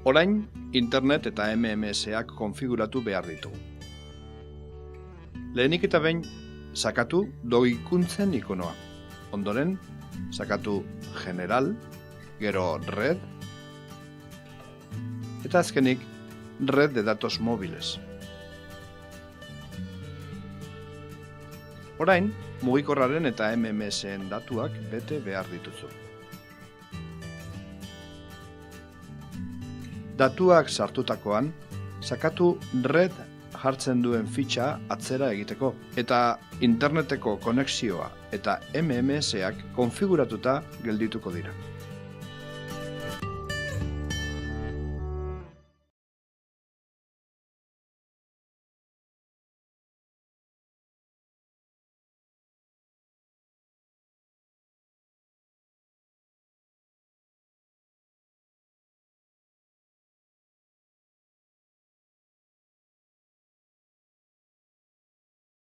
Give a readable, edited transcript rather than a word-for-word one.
Orain, internet eta MMS-ak konfiguratu behar ditugu. Lehenik eta behin, sakatu doikuntzen ikonoa. Ondoren, sakatu general, gero red, eta azkenik, red de datos móviles. Orain, mugikorraren eta MMS-en datuak bete behar dituzu. Datuak sartutakoan, sakatu red jartzen duen fitxa atzera egiteko, eta interneteko konexioa eta MMS-ak konfiguratuta geldituko dira.